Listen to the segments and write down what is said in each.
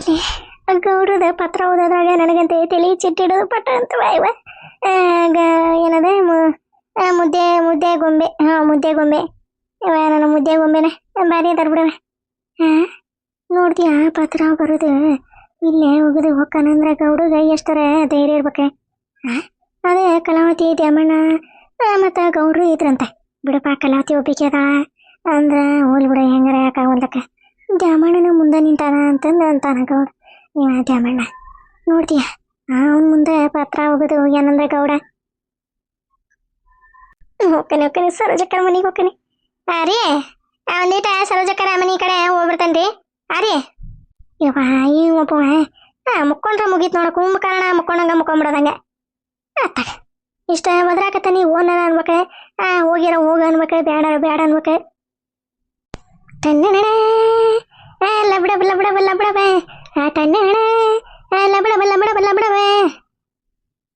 ಅವನಲ್ಲಿ ಗೌಡ್ರದ ಪತ್ರ ಓದೋದ್ರಾಗ ನನಗಂತೆ ತಲೆ ಚಿಟ್ಟಿಡೋದು ಪಟ್ಟ ಅಂತ ಇವ ಏನದ ಮುದ್ದೆ ಗೊಂಬೆ ಮುದ್ದೆ ಗೊಂಬೆ ಇವ ನನ್ನ ಮುದ್ದೆ ಗೊಂಬೆನ ಬಾರಿ ಅದಾರ ಬಿಡವ. ನೋಡ್ತೀಯ ಪತ್ರ ಬರೋದು ಇಲ್ಲೇ ಹೋಗೋದು ಹೊಕ್ಕನಂದ್ರೆ ಗೌಡಗ ಎಷ್ಟರ ಧೈರ್ಯ ಇರ್ಬೇಕೆ. ಅದೇ ಕಲಾವತಿ ದ್ಯಾಮಣ್ಣ ಮತ್ತು ಗೌಡ್ರು ಇದ್ರಂತೆ. ಬಿಡಪ್ಪ ಕಲಾವತಿ ಒಬ್ಬಿಕೆ ಅದ ಅಂದ್ರೆ ಹೋಲ್ ಬಿಡ ಹೆಂಗಾರ ಯಾಕಾಗಲ್ದಕ್ಕ ದ್ಯಾಮಣ್ಣನ ಮುಂದೆ ನಿಂತಾನ ಅಂತಂದು ಅಂತಾನ ಗೌಡ. ಇವ ದ್ಯಾಮಣ್ಣ ನೋಡ್ತೀಯ ಅವನ ಮುಂದೆ ಪತ್ರ ಹೋಗೋದು ಹೋಗ್ಯಾನಂದ್ರೆ ಗೌಡ. ಹೋಗ್ತಾನೆ ಸರೋಜಕ್ಕರ ಮನೆಗೆ ಹೋಗ್ತಾನೆ. ರೀ ಒಂದೀಟ ಸರೋಜಕ್ಕರ ಮನೆ ಕಡೆ ಹೋಗ್ಬಿಡ್ತಾನೆ ರೀ. ಇವ ಈ ಒಬ್ಬ ಮುಕ್ಕೊಂಡ್ರೆ ಮುಗೀತು ನೋಡ ಕುಂಭಕರ್ಣ ಮುಕ್ಕೊಂಡಂಗ ಮುಕ್ಕೊಂಬಿಡೋದಂಗೆ ಅತ್ತಾಗ ಇಷ್ಟ ಬದ್ರಾಕತ್ತ ನೀವು ಓನ ಅನ್ಬೇಕೆ ಹೋಗಿರ ಹೋಗ ಅನ್ಬೇಕೆ ಬೇಡ ಬೇಡ ಅನ್ಬೇಕೆ. ತನ್ನಣ ಲಬಡ ಲಬಡ ಲಬಡವೆ ತನ್ನಣ ಲಬಡ ಲಬಡ ಲಬಡವೆ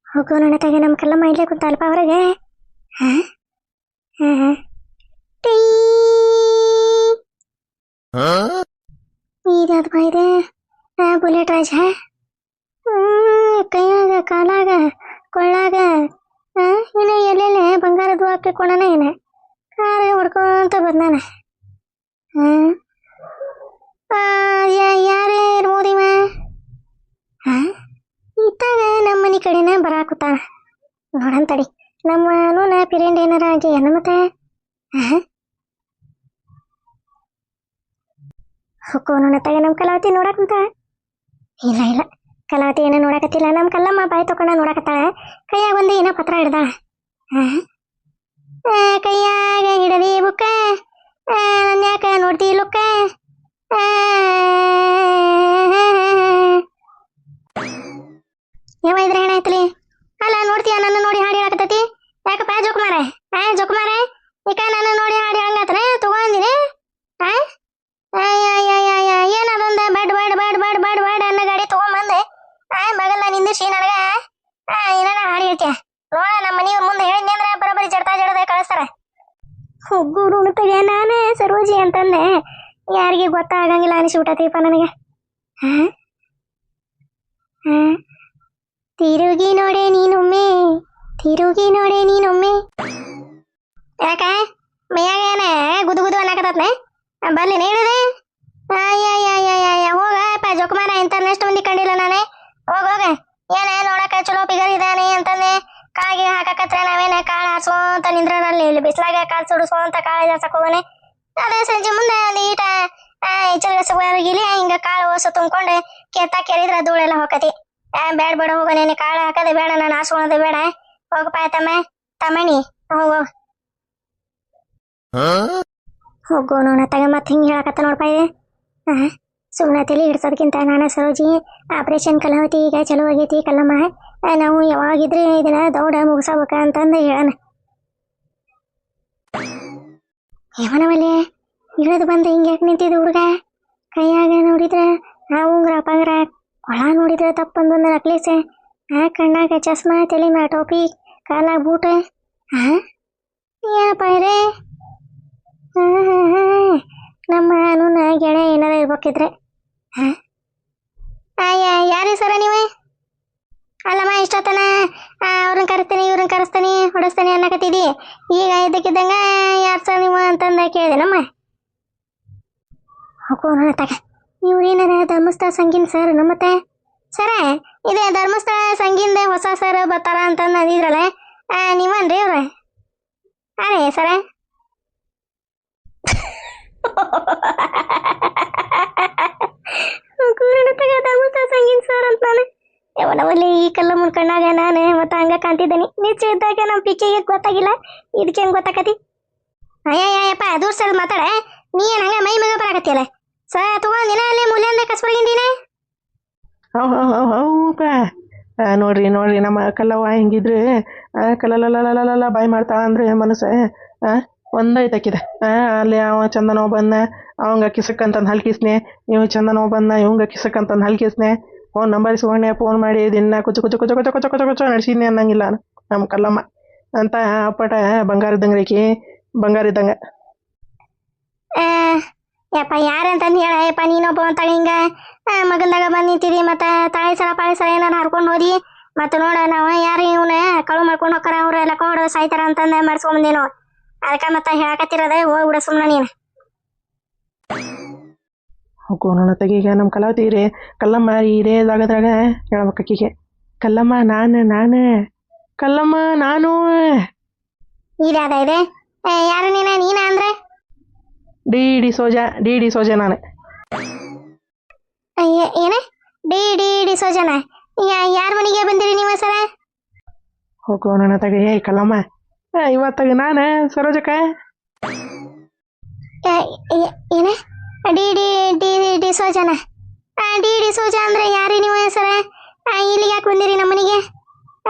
ಹೋಗೋ ನಡತಾಗೆ ನಮ್ಮ ಕಲ್ಲಮ್ಮ ಇಲ್ಲೇ ಕುಂತಲ್ಪ ಹೊರಗೆ. ಇದಾದ ಇದೆ ಬುಲೆಟ್ ರಾಜ ಕೈಯಾಗ ಕಾಲಾಗ ಕೊಳ್ಳಾಗ ಇನ್ನು ಎಲ್ಲೆಲ್ಲ ಬಂಗಾರದ್ದು ಹಾಕಿಕೊಂಡನ ಏನ ಕಾರ ಹೊಡ್ಕೊಂತ ಬಂದಾನ. ಯಾರೇ ಇರ್ಬೋದಿವ ಇತ್ತಾಗ ನಮ್ಮ ಮನೆ ಕಡೆನ ಬರಾಕುತ್ತಾನ ನೋಡಂತಡಿ. ನಮ್ಮನೂ ಪಿರಿಯಂಡ್ ಏನಾರ ಆಗಿ ಏನ ಮತ್ತೆ ಹೊಕ್ಕೋನತ್ತಾಗ ನಮ್ಮ ಕಲಾವತಿ ನೋಡಕಂತ. ಇಲ್ಲ ಕಲಾವತಿ ಏನೋ ನೋಡಕತ್ತಿಲ್ಲ. ನಮ್ಮ ಕಲ್ಲಮ್ಮ ಬಾಯಿ ತಕೊಂಡ ನೋಡಕತ್ತಾಳ. ಕೈಯಾಗ ಒಂದು ಏನೋ ಪತ್ರ ಹಿಡ್ದಾಳ. ಕೈಯಾಗ ಹಿಡದಿ ಬುಕ್ಕ ನನ್ಯಾಕ ನೋಡ್ತಿ ಲುಕ್ಕ. ಯಾವ ಇದ್ರೆ ಏನಾಯ್ತಲಿ ಅಲ್ಲ ನೋಡ್ತೀಯ ನನ್ನ ನೋಡಿ ಹಾಡಿ ಹೇಳಕತ್ತೈತಿ ಯಾಕಪ್ಪ ಜೋಕುಮಾರ ಜೋಕುಮಾರ ಈಕ ನನ್ನ ನೋಡಿ ಹಾಡಿ ಹೇಳಂಗತ್ರ ತಗೊಂದಿನಿ. ಏನದೊಂದ ಬಡ್ ಬಡ್ ಬಡ್ ಬಡ್ ಬಡ್ ಬಡ್ ಅನ್ನ ಗಾಡಿ ತಗೊಂಬಂದೆ ಮಗಲ್ಲ ನಿಂದಿಸಿ ನನಗ ಏನಾರ ಹಾಡಿ ಹೇಳ್ತೀಯ ನೋಡ ನಮ್ಮ ಮನೆ ಮುಂದೆ ಹೇಳಿದ್ನಿ ಅಂದ್ರೆ ಬರೋಬ್ಬರಿ ಜಡ್ತಾ ಜಡದ ಕಳಿಸ್ತಾರ. ಹುಗ್ಗೂರು ಉಣತೆಗೆ ನಾನೇ ಸರೋಜಿ ಅಂತಂದೆ ಯಾರಿಗೆ ಗೊತ್ತಾಗಂಗಿಲ್ಲ ಅನಿಸ್ಬಿಟ್ಟತೀಪ ನನಗೆ. ತಿರುಗಿ ನೋಡೆ ನೀನೊಮ್ಮೆ ತಿರುಗಿ ನೋಡೆ ನೀನೊಮ್ಮೆ ಯಾಕ ಮೈಯಾಗ ಏನ ಗುದು ಗುದು ಅನ್ನಕತ್ತತ್ನೆ ಬರ್ಲಿ ಹೇಳಿದೆ. ಹೋಗಪ್ಪ ಜೋಕುಮಾರ ಇಂಥರ್ನೆಸ್ಟ್ ಮಂದಿ ಕಂಡಿಲ್ಲ ನಾನೇ ಹೋಗ ಏನ ನೋಡಕ ಚಲೋ ಪಿಗರ್ ಇದಾನೆ ಅಂತಂದೆ. ಕಾಳಿಗೆ ಹಾಕಕತ್ರ ನಾವೇನ ಕಾಳು ಹಾರ್ಸೋಂತ ನಿಂದ್ರಲ್ಲಿ ಇಲ್ಲಿ ಬಿಸ್ಲಾಗ ಕಾಳು ಸುಡಿಸೋಂತ ಕಾಳು ಜಾರ್ಸಕ್ ಹೋಗೋನೆ. ಅದೇ ಸಂಜೆ ಮುಂದೆ ಒಂದು ಈಟ ಇಚಲ್ಗಸಗಿಲಿ ಹಿಂಗ ಕಾಳು ಓಸು ತುಂಬ್ಕೊಂಡು ಕೆತ್ತ ಕೆರಿದ್ರ ಧೂಳೆಲ್ಲ ಹೋಗತಿ. ಬೇಡ ಬೇಡ ಹೋಗೋನೇನೆ ಕಾಳು ಹಾಕದೆ ಬೇಡ ನಾನು ಹಾರ್ಸ್ಕೊಳೋದು ಬೇಡ ಹೋಗಪ್ಪ ತಮ್ಮಣಿ ಹೋಗೋ ಹೋಗೋ ನೋಡ ತಗ ಮತ್ತೆ ಹಿಂಗೆ ಹೇಳಕತ್ತ ನೋಡ್ಪ ಇದೆ. ಸುಮ್ಮನೆ ತಲೆ ಹಿಡ್ಸೋದಕ್ಕಿಂತ ನಾನೇ ಸರೋಜಿ ಆಪರೇಷನ್ ಕಲಾವತಿ ಈಗ ಚಲೋ ಆಗೈತಿ ಕಲ್ಲಮ್ಮ ನಾವು ಯಾವಾಗಿದ್ರೆ ಇದನ್ನ ದೌಡ ಮುಗಿಸಬೇಕ ಅಂತಂದು ಹೇಳೋಣ. ಯಾವನವಲ್ಲೇ ಇಳಿದು ಬಂದು ಹಿಂಗೆ ಯಾಕೆ ನಿಂತಿದ್ದು ಹುಡುಗ ಕೈಯಾಗ ನೋಡಿದ್ರೆ ಉಂಗ್ರ ಪಂಗ್ರ ಕೊಳ ನೋಡಿದ್ರೆ ತಪ್ಪಂದೊಂದು ನಕ್ಲೇಸೆ ಕಣ್ಣಾಗ ಚಸ್ಮಾ ತಲೆ ಮ್ಯಾ ಟೋಪಿ ಕಾಲಾಗ ಬೂಟ ಏನಪ್ಪ ಇರೇ ನಮ್ಮ ನೂನ ಗೆಳೆ ಏನಾರ ಇರ್ಬೇಕಿದ್ರೆ ಯಾರೀ ಸರ ನೀವೇ ಅಲ್ಲಮ್ಮ ಇಷ್ಟೊತ್ತನ ಅವ್ರನ್ನ ಕರೆಸ್ತೀನಿ ಇವ್ರನ್ನ ಕರೆಸ್ತೀನಿ ಹೊಡಿಸ್ತೀನಿ ಅನ್ನಕತ್ತಿದ್ದಿ ಈಗ ಇದ್ದಕ್ಕಿದ್ದಂಗ ಯಾರು ಸರ್ ನೀವು ಅಂತಂದ ಕೇಳಿದೆನಮ್ಮ. ಹೋಗೋಣ ತಗ ಇವ್ರೇನಾರ ಧರ್ಮಸ್ಥಳ ಸಂಗೀನ್ ಸರ್ ನಮ್ಮತ್ತೆ ಸರ ಇದೇ ಧರ್ಮಸ್ಥಳ ಸಂಗೀನ್ದೆ ಹೊಸ ಸರ್ ಬರ್ತಾರ ಅಂತಂದು ಅಂದಿದ್ರಲ್ಲ ನೀವನ್ರಿ ಅವ್ರ ಅರೇ ಸರ ಧರ್ಮಸ್ಥಳ ಸಂಗೀನ್ ಸರ್ ಅಂತ ನಾನು ಯಾವನವಲ್ಲಿ ಈ ಕಲ್ಲ ಮುನ್ಕಣ್ಣಾಗ ನಾನು ಮತ್ತೆ ಹಂಗ ಕಾಣ್ತಿದ್ದೇನೆ ನಿಚ್ಚ ಇದ್ದಾಗ ನಮ್ಮ ಪಿಕ್ಕಿಗೆ ಗೊತ್ತಾಗಿಲ್ಲ ಇದಕ್ಕೆ ಹೆಂಗೆ ಗೊತ್ತಾಕತಿ. ಅಯ್ಯಪ್ಪ ದೂರ ಸರ್ ಮಾತಾಡ ನೀ ಏನು ಹಂಗ ಮೈ ಮಗ ಬರಾಕತ್ತಿಯಲ್ಲ ಸರ್ ತಗೊಂದಿನ ಅಲ್ಲೇ ಮೂಲ್ಯಾಂದ ಕಸ್ಬರ್ಗಿಂದಿನ. ಹೌಪ ನೋಡ್ರಿ ನಮ್ಮ ಕಲ್ಲವ್ವ ಹಿಂಗಿದ್ರೆ ಕಲ್ಲಲ್ಲ ಬಾಯಿ ಮಾಡ್ತಾ ಅಂದ್ರೆ ಮನಸ್ಸು ಒಂದೈತಕ್ಕಿದೆ. ಅಲ್ಲಿ ಅವ ಚಂದನವ ಬಂದ ಅವಂಗ ಕಿಸಕ್ಕಂತಂದು ಹಲ್ಕಿಸ್ನೆ ಇವ್ ಚಂದನವ ಬಂದ ಇವಂಗ ಕಿಸಕ್ಕಂತಂದು ಹಲ್ಕಿಸ್ನೆ ಫೋನ್ ನಂಬರ್ ಇಸ್ಕೊಂಡೆ ಫೋನ್ ಮಾಡಿ ದಿನ ಕುಚು ಕುಚು ಕುಚು ಕುಚು ಕುಚು ಕುಚು ಕುಚು ನಡೆಸಿದ್ನಿ ಅನ್ನಂಗಿಲ್ಲ ನಮ್ಮ ಕಲ್ಲಮ್ಮ ಅಂತ ಅಪ್ಪಟ ಬಂಗಾರ ಇದ್ದಂಗೆ ರೇಕಿ ಬಂಗಾರ ಇದ್ದಂಗೆ. ಯಪ್ಪ ಯಾರಂತಂದು ಹೇಳಪ್ಪ ನೀನೊಬ್ಬ ಅಂತ ಹಿಂಗ ಮಗಂದಾಗ ಬಂದು ನಿಂತಿದಿ ಮತ್ತು ತಾಳಿ ಸಲ ಏನಾರು ಹರ್ಕೊಂಡು ಹೋದಿ ಮತ್ತು ನೋಡ ನಾವು ಯಾರು ಇವನ ಕಳು ಮಾಡ್ಕೊಂಡು ಹೋಗ್ತಾರ ಅವ್ರು ಎಲ್ಲ ಹೊಡೆದು ಸಾಯ್ತಾರ ಅಂತಂದು ಮಾಡಿಸ್ಕೊಂಬಂದೇನು ಅದಕ್ಕೆ ಮತ್ತೆ ಹೇಳಕತ್ತಿರೋದೆ ಹೋಗ್ಬಿಡ ಸುಮ್ಮನೆ ನೀನು. ಹೋಗು ನನ್ನ ತೆಗೀಗ ನಮ್ಮ ಕಲಾವತಿ ರೀ ಕಲ್ಲಮ್ಮ ಇದೇ ಜಾಗದಾಗ ಹೇಳ್ಬೇಕು ಆಕಿಗೆ ಕಲ್ಲಮ್ಮ ನಾನು ಕಲ್ಲಮ್ಮ ನಾನು ಇದ್ಯಾದ ಇದೆ ಯಾರು ನೀನ ಅಂದ್ರೆ ಡಿ ಸೋಜ ನಾನು ಏನೇ ಡಿ ಸೋಜನ ಯಾರ ಮನೆಗೆ ಬಂದಿರಿ ನೀವು ಸರ? ಹೋಗು ನನ್ನ ತಗ ಏ ಕಲ್ಲಮ್ಮ ಇವತ್ತಾಗ ನಾನು ಸರೋಜಕ್ಕ ಏನೇ ಡಿ ಸೋಜನ ಡಿ ಸೋಜ ಅಂದ್ರೆ ಯಾರು ನೀವು ಸರ? ಇಲ್ಲಿಗೆ ಯಾಕೆ ಬಂದಿರಿ ನಮ್ಮ ಮನೆಗೆ?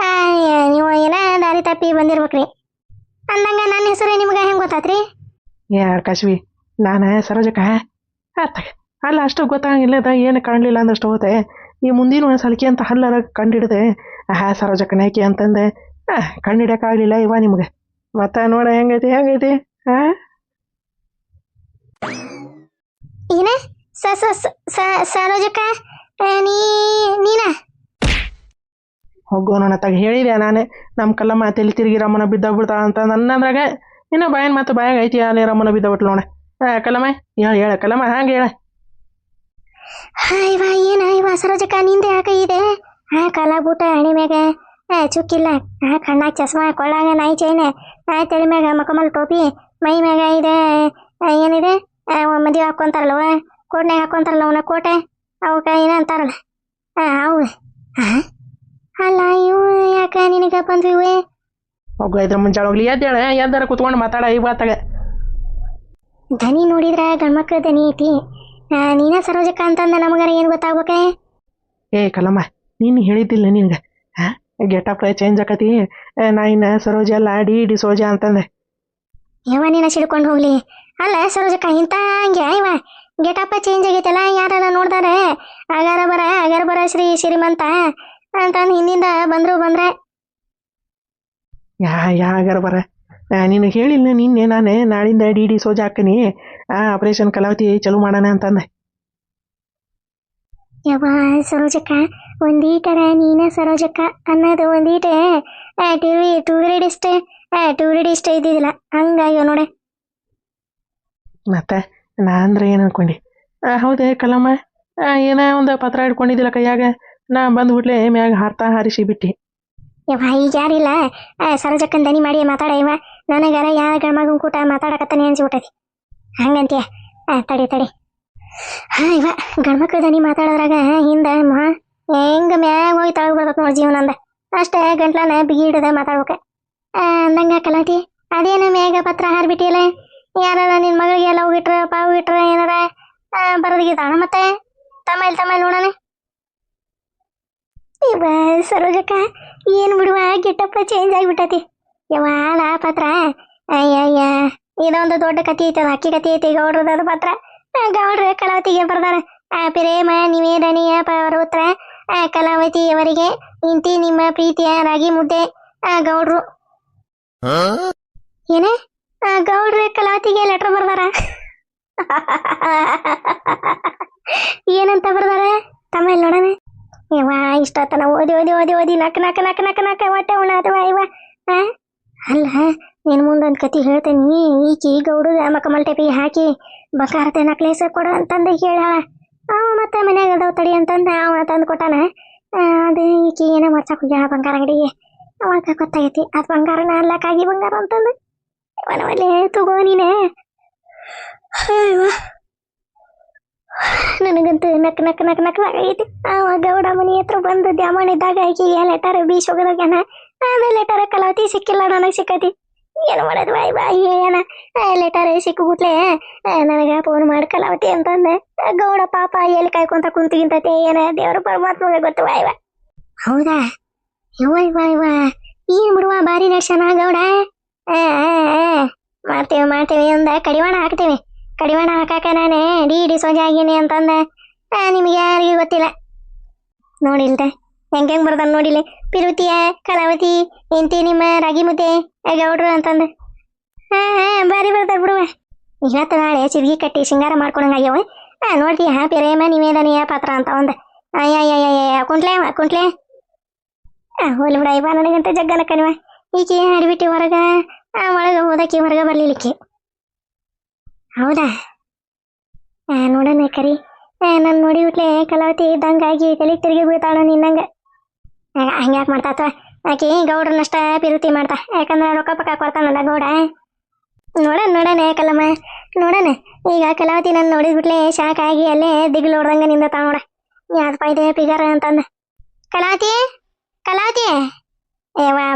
ನೀವು ಏನ ದಾರಿ ತಪ್ಪಿ ಬಂದಿರ್ಬೇಕ್ರಿ ಅಂದಂಗ ನನ್ನ ಹೆಸರು ನಿಮ್ಗೆ ಹೆಂಗೆ ಗೊತ್ತಾತ್ರಿ? ಯಾರು ಕಶ್ವಿ ನಾನು ಸರೋಜಕ್ಕ ಆತಾಗ ಅಲ್ಲ ಅಷ್ಟು ಗೊತ್ತಾಗಿಲ್ಲದ ಏನು ಕಾಣಲಿಲ್ಲ ಅಂದಷ್ಟು ಹೋತೆ ಈ ಮುಂದಿನ ಸಲಿಕೆ ಅಂತ ಹಲ್ಲರ ಕಂಡಿಡಿದೆ ಸರೋಜಕ್ಕನ ಯಾಕೆ ಅಂತಂದೆ ಕಂಡಿಡಿಯೋಕ್ಕಾಗಲಿಲ್ಲ ಇವ ನಿಮ್ಗೆ ಮತ್ತೆ ನೋಡ ಹೆಂಗೈತಿ ಏನ ಸರೋಜಕ್ಕ ನೀನ ಹೋಗೋ ನನ್ನ ತಗ ಹೇಳಿದೆ ನಾನು ನಮ್ಮ ಕಲ್ಲಮ್ಮ ತಲೆ ತಿರುಗಿ ರಮ್ಮನ ಬಿದ್ದಾಗ್ಬಿಡ್ತಾ ಅಂತ ನನ್ನದ್ರಾಗ ಇನ್ನೂ ಬಾಯನ್ ಮತ್ತು ಬಾಯಾಗ ಐತಿ ಅಲ್ಲಿ ರಮ್ಮನ ಬಿದ್ದಾಗ್ಬಿಟ್ಲು ನೋಡ ಕಲ್ಲಮ್ಮ ಹೇಳ ಕಲ್ಲಮ್ಮ ಹಂಗೆ ಹೇಳ ಇವ ಸರೋಜಕ್ಕ ನಿಂದೆ ಯಾಕೆ ಇದೆ ಕಾಲಾಗ್ಬಿಟ್ಟ ಹಣಿ ಮ್ಯಾಗ ಚುಕ್ಕಿಲ್ಲ ಕಣ್ಣಾಗ ಚಸ್ಮಾ ಕೊಳ್ಳಾಗ ನಾಯಿ ಚೈನೆ ತಲೆ ಮ್ಯಾಗ ಮಕಮಲ್ ಟೋಪಿ ಮೈ ಮ್ಯಾಗ ಇದೆ ಏನಿದೆ ಮದುವೆ ಹಾಕ್ಕೊಂತಾರಲ್ವ ಕೋಟ್ನಾಗ ಹಾಕ್ಕೊಂತಾರಲ್ಲ ಅವನ ಕೋಟೆ ಅವಕ್ಕ ಏನ ಅಂತಾರಲ್ಲ ಅವು ಅಲ್ಲ ಇವು ಯಾಕೆ ನಿನಗೆ ಬಂದ್ವಿ ಇವೆ ಹೋಗೋ ಇದ್ರ ಮುಂಚಾಳ ಹೋಗ್ಲಿ ಎದ್ದೇಳ ಎದ್ದಾರ ಕುತ್ಕೊಂಡು ಮಾತಾಡ ಇವತ್ತಾಗ ದನಿ ನೋಡಿದ್ರ ಗಂಡ್ಮಕ್ಳ ದನಿ ಐತಿ ನೀನ ಸರೋಜಕ್ಕ ಅಂತಂದ ನಮಗಾರ ಏನು ಗೊತ್ತಾಗ್ಬೇಕೆ? ಏ ಕಲ್ಲಮ್ಮ ನೀನು ಹೇಳಿದ್ದಿಲ್ಲ ನಿನ್ಗೆ ಗೆಟಪ್ ಚೇಂಜ್ ಆಕತಿ ನಾ ಇನ್ನ ಸರೋಜ ಅಲ್ಲ ಡಿ ಸೋಜ ಅಂತಂದೆ ಯವ ನೀನ ಸಿಡ್ಕೊಂಡು ಹೋಗ್ಲಿ ಅಲ್ಲ ಸರೋಜಕ್ಕ ಇಂತ ಹಂಗೆ ಇವ ಗೆಟಪ್ಪ ಚೇಂಜ್ ಆಗೈತಲ್ಲ ಯಾರ ನೋಡ್ದಾರೆ ಅಗಾರ ಬರ ಶ್ರೀಮಂತ ಅಂತಂದು ಹಿಂದಿಂದ ಬಂದ್ರೆ ಯಾಗಾರ ಬರ ನೀನು ಹೇಳಿಲ್ಲ ನಿನ್ನೆ ನಾನು ನಾಳಿಂದ ಡಿ ಸೋಜ ಹಾಕನಿ ಆಪರೇಷನ್ ಕಲಾವತಿ ಚಲೋ ಮಾಡೋಣ ಅಂತಂದೆ ಯವ್ವ ಸರೋಜಕ್ಕ ಒಂದೀಟರ ನೀನ ಸರೋಜಕ್ಕ ಅನ್ನೋದು ಒಂದೀಟೆ ಟೂರಿಡಿಸ್ಟ್ ಇದ್ದಿದ್ದಿಲ್ಲ ಹಂಗಾಗ್ಯವ ನೋಡೆ ಮತ್ತೆ ನಾ ಅಂದ್ರೆ ಏನು ಅನ್ಕೊಂಡಿ ಹೌದೇ ಕಲ್ಲಮ್ಮ ಏನ ಒಂದು ಪತ್ರ ಹಿಡ್ಕೊಂಡಿದ್ದಿಲ್ಲ ಕೈಯಾಗ ನಾ ಬಂದ್ಬಿಟ್ಲೆ ಮ್ಯಾಗ ಹಾರಿಸಿ ಬಿಟ್ಟಿ ಯವ್ವ ಈಗ ಯಾರಿಲ್ಲ ಸರೋಜಕ್ಕನ್ ದನಿ ಮಾಡಿ ಮಾತಾಡ ಇವ ನನಗಾರ ಯಾವ ಗಂಡ್ಮಗನ್ ಕೂಟ ಮಾತಾಡಕತ್ತಾನೆ ಅನ್ಸಿಬಿಟ್ಟದಿ ಹಂಗಂತೀಯ ತಡಿ ಇವ ಗಂಡ್ಮಕ್ಳ ದನಿ ಮಾತಾಡೋದ್ರಾಗ ಹಿಂದ ಹೆಂಗ ಮ್ಯಾಗ ಹೋಗಿ ತಳಗ್ ಬರ್ತತ್ ನೋಡಿ ಜೀವನ ಅಂದ ಅಷ್ಟೇ ಗಂಟ್ಲನ ಬಿಗಿ ಹಿಡದ ಮಾತಾಡ್ಬೇಕ ಅಂದಂಗ ಕಲಾತಿ ಅದೇನ ಮ್ಯಾಗ ಪತ್ರ ಹಾರ್ಬಿಟ್ಟಿಲ್ಲ ಯಾರ ನಿನ್ ಮಗಳಿಗೆ ಎಲ್ಲ ಹೋಗಿಟ್ರ ಏನಾರ ಬರೋದಿಗಿದ್ದಾಣ ಮತ್ತೆ ತಮ್ಮ ನೋಡೋಣ ಇವ ಸರೋಜಕ್ಕ ಏನ್ ಬಿಡುವ ಗೆಟ್ಟಪ್ಪ ಚೇಂಜ್ ಆಗಿಬಿಟ್ಟತಿ ಯಾವಾಲ ಪತ್ರ ಅಯ್ಯ ಇದೊಂದು ದೊಡ್ಡ ಕತಿ ಐತದ ಅಕ್ಕಿ ಕತಿ ಐತಿ ಗೌಡ್ರದ ಪತ್ರ ಗೌಡ್ರ ಕಲಾವತಿಗೆ ಬರ್ದಾರ ಪ್ರೇಮ ನಿವೇದನೆಯ ಪರ್ವತ್ರ ಕಲಾವತಿ ಅವರಿಗೆ ಇಂತಿ ನಿಮ್ಮ ಪ್ರೀತಿಯ ರಾಗಿ ಮುದ್ದೆ ಗೌಡ್ರು ಏನೇ ಗೌಡ್ರ ಕಲಾವತಿಗೆ ಲೆಟರ್ ಬರ್ದಾರ ಏನಂತ ಬರ್ದಾರ ತಮ್ಮ ಇಲ್ಲಿ ನೋಡೋಣ ಇವ ಇಷ್ಟತನ ಓದಿ ನಕ್ಕ ಹೊಟ್ಟೆ ಉಣ ಅಥವಾ ಇವ ಅಲ್ಲ ನಿನ್ ಮುಂದೊಂದು ಕತಿ ಹೇಳ್ತೇನಿ ಈಕಿ ಗೌಡು ಮಕಮಲ್ ಟೇಪಿಗೆ ಹಾಕಿ ಬಂಗಾರತೆ ನಕ್ಲೇಸ್ ಕೊಡು ಅಂತಂದು ಹೇಳಾಳ ಅವ ಮತ್ತೆ ಮನ್ಯಾಗ ಅದಾವ ತಡಿ ಅಂತಂದ ಅವ ತಂದು ಕೊಟ್ಟಾನ ಅದು ಈಕಿ ಏನೋ ಮಾಡ್ಸಕ್ ಹೋಗ್ಯಾಳ ಬಂಗಾರ ಅಂಗಡಿಗೆ ಅವಾಗ ಗೊತ್ತಾಗೈತಿ ಅದು ಬಂಗಾರನ ಅಲ್ಲಕ್ಕಾಗಿ ಬಂಗಾರ ಅಂತಂದು ಅವನವಲ್ಲೇ ತಗೋ ನೀನೆ ನನಗಂತೂ ನಕ್ ಆಗೈತಿ ಅವ ಗೌಡ ಮನಿ ಹತ್ರ ಬಂದು ದ್ಯಾಮಣಿದ್ದಾಗ ಆಕಿಗೆ ಲೆಟರ್ ಬೀಸ್ ಹೋಗೋದಾಗ್ಯಾನ ಆಮೇಲೆ ಲೆಟರ್ ಕಲಾವತಿ ಸಿಕ್ಕಿಲ್ಲ ನನಗೆ ಸಿಕ್ಕತಿ ಏನು ಮಾಡೋದು ಬಾಯಿ ಏನ ಲೆಟರ್ ಸಿಕ್ಕುಬಿಟ್ಲೆ ನನಗೆ ಫೋನ್ ಮಾಡಿ ಕಲಾವತಿ ಅಂತಂದೆ ಗೌಡ ಪಾಪ ಎಲ್ಲಿ ಕಾಯ್ಕೊಂತ ಕುಂತಿಗಿಂತತಿ ಏನ ದೇವ್ರ ಪರಮಾತ್ಮಗೆ ಗೊತ್ತು ಬಾಯ್ವ ಹೌದಾ ಇವ ಏನ್ ಬಿಡುವ ಬಾರಿ ನಡ್ಸನ ಗೌಡ ಮಾಡ್ತೇವೆ ಅಂದ ಕಡಿವಾಣ ಹಾಕಾಕ ನಾನೇ ಡಿ ಸೋಜ ಆಗೀನಿ ಅಂತಂದೆ ನಿಮ್ಗೆ ಯಾರಿಗೂ ಗೊತ್ತಿಲ್ಲ ನೋಡಿಲ್ದೆ ಹೆಂಗ್ ಬರ್ದಾನ ನೋಡಿಲ್ಲ ಪಿರುತಿಯ ಕಲಾವತಿ ಎಂತಿ ನಿಮ್ಮ ರಾಗಿ ಮುದ್ದೆ ಗೌಡ್ರು ಅಂತಂದು ಬಾರಿ ಬರ್ತಾರ ಬಿಡುವ ಇವತ್ತು ನಾಳೆ ಚಿರ್ಗಿ ಕಟ್ಟಿ ಶೃಂಗಾರ ಮಾಡ್ಕೊಳಂಗಾಗ್ಯವ ನೋಡ್ತೀಯ ಪ್ರೇಮ ನಿವೇದನೆಯ ಪಾತ್ರ ಅಂತ ಒಂದು ಅಯ್ಯ ಕುಂಟ್ಲೆ ಹೋಲಿ ಬಿಡ ಇವ ನನಗಂತ ಜಗ್ಗನ ಕಣಿವ ಈಕೆ ಅಡ್ಬಿಟ್ಟು ಹೊರಗ ಒಳಗೆ ಹೋದಕ್ಕೆ ಹೊರಗೆ ಬರ್ಲಿಕ್ಕೆ ಹೌದಾ ನೋಡೋಣ ಕರಿ ನಾನು ನೋಡಿ ಬಿಟ್ಲೆ ಕಲಾವತಿ ಇದ್ದಂಗಾಗಿ ತಲೆ ತಿರುಗಿ ಬೀಳ್ತಾಳ ನಿನ್ನಂಗ ಹಂಗ್ಯಾಕೆ ಮಾಡ್ತಾತ ಆಕೆ ಗೌಡ್ರನ್ನಷ್ಟ ಪಿರುತಿ ಮಾಡ್ತಾ ಯಾಕಂದ್ರೆ ರೊಕ್ಕ ಪಕ್ಕ ಕೊಡ್ತಾನಲ್ಲ ಗೌಡ ನೋಡೋಣ ಕಲ್ಲಮ್ಮ ನೋಡೋಣ ಈಗ ಕಲಾವತಿ ನಾನು ನೋಡಿದ್ಬಿಟ್ಲೆ ಶಾಕ್ ಆಗಿ ಅಲ್ಲೇ ದಿಗ್ಲು ಹೊಡ್ದಂಗ ನಿಂದತಾಳ ನೋಡ ಯಾವ್ದಪ್ಪ ಇದೆ ಪಿಗರ್ ಅಂತಂದ ಕಲಾವತಿ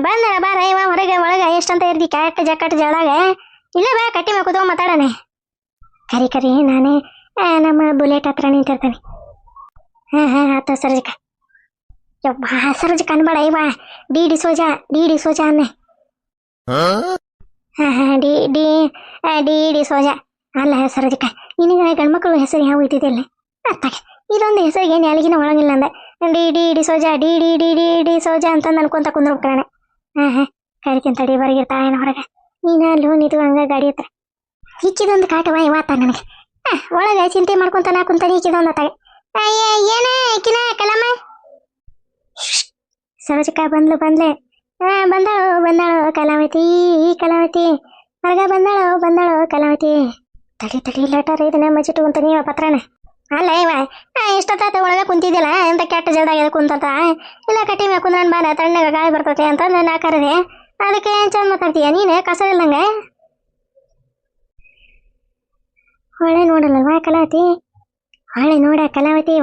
ಬಂದ ಬಾರ ಇವ ಹೊರಗೆ ಒಳಗೆ ಎಷ್ಟಂತ ಇರ್ದಿ ಕ್ಯಾಟ್ ಜಕ್ಕಟ್ ಜಳಾಗ ಇಲ್ಲ ಬಾ ಕಟ್ಟಿ ಮೇಲೆ ಕೂತ್ಕೊಂಡ್ ಮಾತಾಡೋಣ ಕರಿ ನಾನೇ ನಮ್ಮ ಬುಲೆಟ್ ಹತ್ರ ನಿಂತಿರ್ತೇನೆ ಆತ ಸರ್ಜಿಕ ಸರ್ಜಿಕ ಅನ್ಬೇಡ ಇವ ಡಿ ಡಿ ಸೋಜಾ ಅನ್ನೆ ಡಿ ಸೋಜಾ ಅಲ್ಲ ಸರ್ಜಿಕ ನಿನಗೆ ಗಂಡ್ಮಕ್ಳು ಹೆಸರು ಯಾವ ಇದ್ದಿದ್ದಿಲ್ಲ ಅತ್ತಾಗ ಇದೊಂದು ಹೆಸರಿಗೆ ಏನು ಯಾರಿಗಿನ ಒಳಗಿಲ್ಲ ಅಂದೆ ಡಿ ಸೋಜಾ ಡಿ ಸೋಜಾ ಅಂತಂದು ಅನ್ಕೊಂತ ಕುಂದ್ರಬಿಟ್ಟಾನೆ ಕರಿತೀನಿ ತಡಿ ಹೊರಗಿರ್ತಾಳೆ ಹೊರಗೆ ನೀನು ಅಲ್ಲಿ ನಿಂತು ಹಂಗ ಗಾಡಿ ಹತ್ರ ಹಿಕ್ಕಿದೊಂದು ಕಾಟವ ಇವತ್ತ ನನಗೆ ಒಳಗೆ ಚಿಂತೆ ಮಾಡ್ಕೊಂತ ನಾ ಕುಂತಾನೆ ಹಿಕ್ಕಿದೊಂದು ಅತ್ತಾಗ ಏನ ಇಕ್ಕಿನ ಕಲಮ್ಮ ಸರೋಜಕ್ಕ ಬಂದ್ಲೆ ಬಂದಾಳು ಕಲಾವತಿ ಹೊರಗ ಬಂದಾಳು ಕಲಾವತಿ ತಡಿ ಲೆಟರ್ ಇದನ್ನ ಮಚ್ಚಿಟ್ಟು ಅಂತ ನೀವ ಪತ್ರನ ಅಲ್ಲ ಇವ ಎಷ್ಟೊತ್ತ ಒಳಗೆ ಕುಂತಿದ್ದಿಲ್ಲ ಎಂತ ಕೆಟ್ಟ ಜಲ್ದಾಗ ಕುಂತ ಇಲ್ಲ ಕಟ್ಟಿ ಮ್ಯಾಗ ಕುಂದ್ರನ್ ಬಾರ ತಣ್ಣಗ ಗಾಳಿ ಬರ್ತತೆ ಅಂತ ನಾ ಕರೆದೆ ಅದಕ್ಕೆ ಚಂದ ಮಾತಾಡ್ತೀಯ ನೀನು ಕಸರಿಲ್ಲಂಗ ಹೊಳೆ ನೋಡಲ್ಲವಾ ಕಲಾವತಿ ಹೊಳೆ ನೋಡ ಕಲಾವತಿ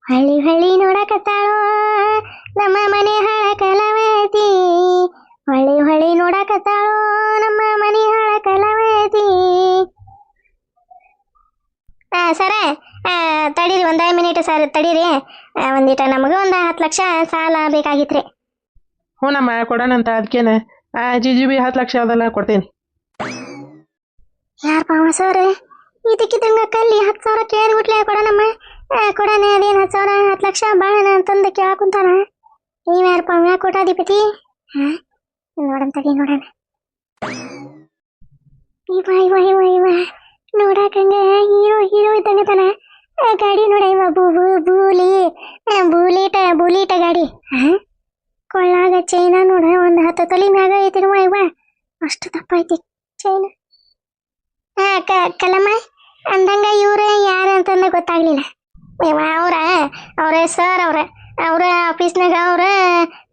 ಹೊಳ್ಳಿ ನೋಡಕತ್ತಾಳು ನಮ್ಮ ಮನೆ ಹಾಳ ಕಲಾವತಿ ಹೊಳ್ಳಿ ನೋಡಕತ್ತಾಳು ನಮ್ಮ ಮನೆ ಹಾಳ ಕಲಾವತಿ ಸರ ತಡೀರಿ 1 ಮಿನಿಟ್ ಸರ್ ತಡೀರಿ ಒಂದಿಟ ನಮಗೆ ಒಂದು 10 ಲಕ್ಷ ಸಾಲ ಬೇಕಾಗಿತ್ರಿ ಹ್ಞೂನಮ್ಮ ಕೊಡೋಣಂತ ಅದಕ್ಕೇನೆ ಜಿಜಿಬಿ 10 ಲಕ್ಷ ಅದೆಲ್ಲ ಕೊಡ್ತೀನಿ ಯಾರಪ್ಪ ಅವ ಸರ್ ಇದಕ್ಕಿದ್ದಂಗ ಕಲ್ಲಿ 10,000 ಕೇಳಿಬಿಟ್ಲೆ ಕೊಡೋಣಮ್ಮ ಕೊಡೋಣ ಅದೇನು 10 ಲಕ್ಷ ಬಾಳಣ ಅಂತಂದು ಕೇಳಕುಂತಾನ ನೀವು ಯಾರಪ್ಪ ಅವ ಕೋಟಾಧಿಪತಿ ನೋಡೋಣ ಇವ ನೋಡಕಂಗ ಹೀರೋ ಇದ್ದಂಗ ತಾನ ಗಾಡಿ ನೋಡ ಇವ ಬೂಲಿಟ ಗಾಡಿ ಕೊಳ್ಳಾಗ ಚೈನಾ ನೋಡ ಒಂದು 10 ತೊಲಿ ಮ್ಯಾಗ ಐತಿರುವ ಇವ ಅಷ್ಟು ದಪ್ಪ ಐತಿ ಚೈನಾ ಕಲಮ್ಮ ಅಂದಂಗ ಇವ್ರ ಯಾರ ಅಂತಂದ ಗೊತ್ತಾಗ್ಲಿಲ್ಲ ಅವ್ರ ಸರ್ ಅವ್ರ ಆಫೀಸ್ನಾಗ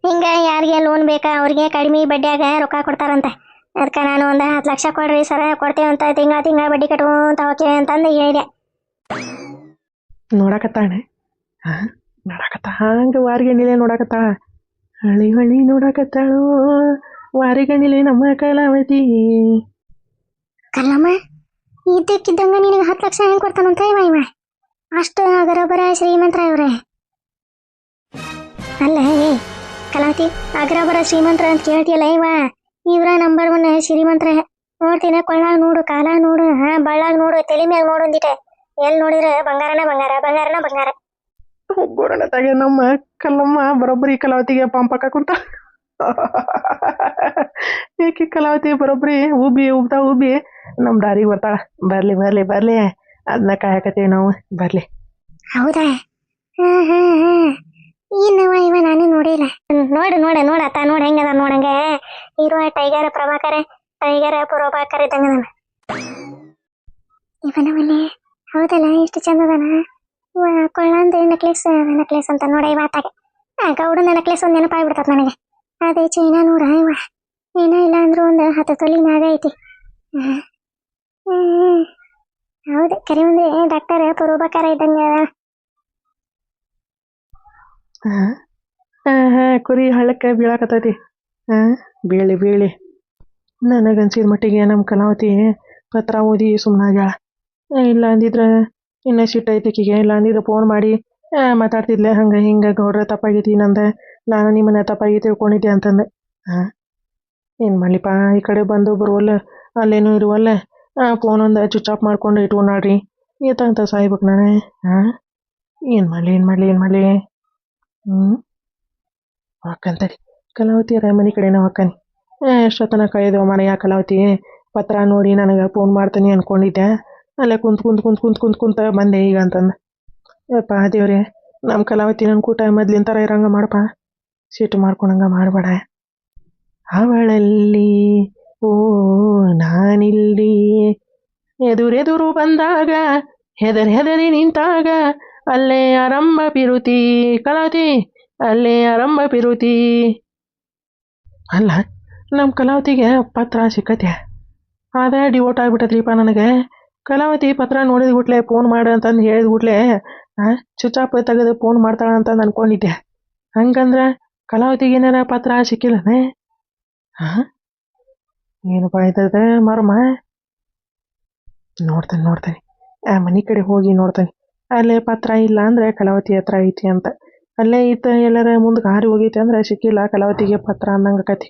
ಹಿಂಗ ಯಾರಿಗೆ ಲೋನ್ ಬೇಕಾ ಅವ್ರಿಗೆ ಕಡಿಮೆ ಬಡ್ಡಿಯಾಗ ರೊಕ್ಕ ಕೊಡ್ತಾರಂತೆ ಅದಕ್ಕೆ ನಾನು ಒಂದು 10 ಲಕ್ಷ ಕೊಡ್ರಿ ಸರ ಕೊಡ್ತೇವಂತ ತಿಂಗಳ ಬಡ್ಡಿ ಕಟ್ಕೊಂತ ಹೋಗ್ತೇವೆ ಅಂತಂದು ಹೇಳಿದೆ ನೋಡಕತ್ತಾಳೆ ಹಂಗ ವಾರಿಗಣ್ಣಿಲೆ ನೋಡಕತ್ತಾಳ ಹಳಿ ನೋಡಕತ್ತಾಳು ವಾರಿಗಣ್ಣಿಲೆ ನಮ್ಮ ಕಲಾವತಿ ಕಲ್ಲಮ್ಮ ಇದ್ದಕ್ಕಿದ್ದಂಗ ನಿನಗೆ 10 ಲಕ್ಷ ಹೆಂಗ್ ಕೊಡ್ತಾನಂತ ಇವ ಅಷ್ಟು ಅಗರಬರ ಶ್ರೀಮಂತರ ಇವ್ರೆ ಅಲ್ಲ ಕಲಾವತಿ ಅಗರಬರ ಶ್ರೀಮಂತರ ಅಂತ ಕೇಳ್ತಿಯಲ್ಲ ಇವ್ರ ನಂಬರ್ 1 ಶ್ರೀಮಂತರ ನೋಡ್ತೀನಿ ಕೊಳ್ಳಾಗ ನೋಡು ಕಾಲಾಗ ನೋಡು ಬಳ್ಳಾಗ ನೋಡು ತಲೆ ಮ್ಯಾಗ ನೋಡು ಅಂದಿಟ್ಟೆ ಎಲ್ಲಿ ನೋಡಿದ್ರೆ ಬಂಗಾರನ ಗೋರಣತಾಗೆ ನಮ್ಮ ಕಲ್ಲಮ್ಮ ಬರೋಬ್ಬರಿ ಕಲಾವತಿಗೆ ಪಂಪಕ್ಕ ಕುಂತ ಏಕೆ ಕಲಾವತಿ ಬರೋಬ್ಬರಿ ಉಬ್ಬಿ ನಮ್ಮ ದಾರಿಗೆ ಬರ್ತಾಳ ಬರ್ಲಿ ಅದನ್ನ ಕಾಯಕತ್ತೀವಿ ನಾವು ಬರ್ಲಿ ಹೌದಾ ಏನವ ಇವ ನಾನು ನೋಡಿಲ್ಲ ನೋಡತ್ತ ನೋಡ ಹೆಂಗದ ನೋಡಂಗ ಹೀರೋ ಟೈಗರ್ ಪ್ರಭಾಕರ್ ಇದ್ದಂಗ ಇವನವನೇ ಹೌದಲ್ಲ ಎಷ್ಟು ಚಂದದನ ಕೊಳ್ಳಂದ ನೆಕ್ಲೆಸ್ ಅಂತ ನೋಡ ಇವ ಆತಾಗೆ ಗೌಡನ ನೆಕ್ಲೆಸ್ ಒಂದು ನೆನಪಾಗ್ಬಿಡ್ತದ ನನಗೆ ಅದೇ ಚೈನಾ ನೋಡ ಇವ ಏನೋ ಇಲ್ಲ ಅಂದ್ರೂ ಒಂದು 10 ತೊಲಿ ಮ್ಯಾಗ ಐತಿ ಹೌದು ಕರಿ ಮುಂದೆ ಡಾಕ್ಟರ್ ಪ್ರಭಾಕರ ಇದ್ದಂಗ ಕುರಿ ಹಳ್ಳಕ್ಕೆ ಬೀಳಾಕತ್ತೈತಿ ಬೀಳಿ ನನಗನ್ಸಿದ ಮಟ್ಟಿಗೆ ನಮ್ಮ ಕಲಾವತಿ ಪತ್ರ ಓದಿ ಸುಮ್ಮನಾಗ್ಯಾಳ ಇಲ್ಲ ಅಂದಿದ್ರೆ ಇನ್ನೂ ಸಿಟ್ಟೈತಿಕಿಗೆ ಇಲ್ಲ ಅಂದಿದ್ರೆ ಫೋನ್ ಮಾಡಿ ಮಾತಾಡ್ತಿದ್ಲೆ ಹಿಂಗೆ ಗೌಡ್ರ ತಪ್ಪಾಗೈತಿ ನಂದೆ ನಾನು ನಿಮ್ಮನ್ನ ತಪ್ಪಾಗಿ ತಿಳ್ಕೊಂಡಿದ್ದೆ ಅಂತಂದೆ ಏನು ಮಾಡಲಿಪ್ಪ ಈ ಕಡೆ ಬಂದು ಬರುವಲ್ಲ ಅಲ್ಲೇನೂ ಇರುವಲ್ಲ ಫೋನ್ ಒಂದು ಸ್ವಿಚ್ ಆಫ್ ಮಾಡ್ಕೊಂಡು ಇಟ್ಕೊಂಡ್ರಿ ಈತಂತ ಸಾಯ್ಬೇಕು ನಾನೇ ಏನು ಮಾಡಲಿ ಹೊಕ್ಕಂತಡಿ ಕಲಾವತಿ ಮನೆ ಕಡೆನ ಹೊಕ್ಕನಿ ಎಷ್ಟೊತ್ತನ ಕಾಯ್ದೇವ ಮನೆಯ ಕಲಾವತಿ ಪತ್ರ ನೋಡಿ ನನಗೆ ಫೋನ್ ಮಾಡ್ತೀನಿ ಅಂದ್ಕೊಂಡಿದ್ದೆ. ಅಲ್ಲೇ ಕುಂತ ಬಂದೆ ಈಗ ಅಂತಂದು. ಯಪ್ಪ ದೇವ್ರೆ, ನಮ್ಮ ಕಲಾವತಿ ನನ್ನ ಕೂಟ ಮೊದ್ಲಿನ ಥರ ಇರಂಗ ಮಾಡಪ್ಪ. ಸಿಟ್ಟು ಮಾಡ್ಕೊಳಂಗ ಮಾಡಬೇಡ. ಅವಳಲ್ಲಿ ಓ ನಾನಿಲ್ಲಿ, ಎದುರೆದುರು ಬಂದಾಗ ಹೆದರಿ ನಿಂತಾಗ ಅಲ್ಲೇ ಆರಂಭ ಪಿರುತಿ ಕಲಾವತಿ, ಅಲ್ಲೇ ಆರಂಭ ಪಿರುತಿ. ಅಲ್ಲ, ನಮ್ಮ ಕಲಾವತಿಗೆ ಪತ್ರ ಸಿಕ್ಕತ್ತೆ. ಅದೇ ಡಿವೋಟ್ ಆಗ್ಬಿಟ್ಟದ್ರಿಪ್ಪ ನನಗೆ. ಕಲಾವತಿ ಪತ್ರ ನೋಡಿದ ಗುಟ್ಲೆ ಫೋನ್ ಮಾಡು ಅಂತಂದು ಹೇಳಿದ ಗುಟ್ಲೆ ಸ್ವಿಚ್ ಆಫ್ ತೆಗೆದು ಫೋನ್ ಮಾಡ್ತಾಳ ಅಂತಂದು ಅನ್ಕೊಂಡಿದ್ದೆ. ಹಂಗಂದ್ರೆ ಕಲಾವತಿಗೆ ಏನಾರ ಪತ್ರ ಸಿಕ್ಕಿಲ್ಲನೆ? ಏನಪ್ಪ ಆಯ್ತದೆ ಮರ್ಮ. ನೋಡ್ತೇನೆ ಆ ಮನೆ ಕಡೆ ಹೋಗಿ ನೋಡ್ತೇನೆ. ಅಲ್ಲೇ ಪತ್ರ ಇಲ್ಲ ಅಂದರೆ ಕಲಾವತಿ ಹತ್ರ ಐತಿ ಅಂತ. ಅಲ್ಲೇ ಇತ್ತು ಎಲ್ಲರ ಮುಂದೆ ಹಾರಿ ಹೋಗೈತೆ ಅಂದ್ರೆ ಸಿಕ್ಕಿಲ್ಲ ಕಲಾವತಿಗೆ ಪತ್ರ ಅನ್ನಂಗೆ ಆಕತಿ.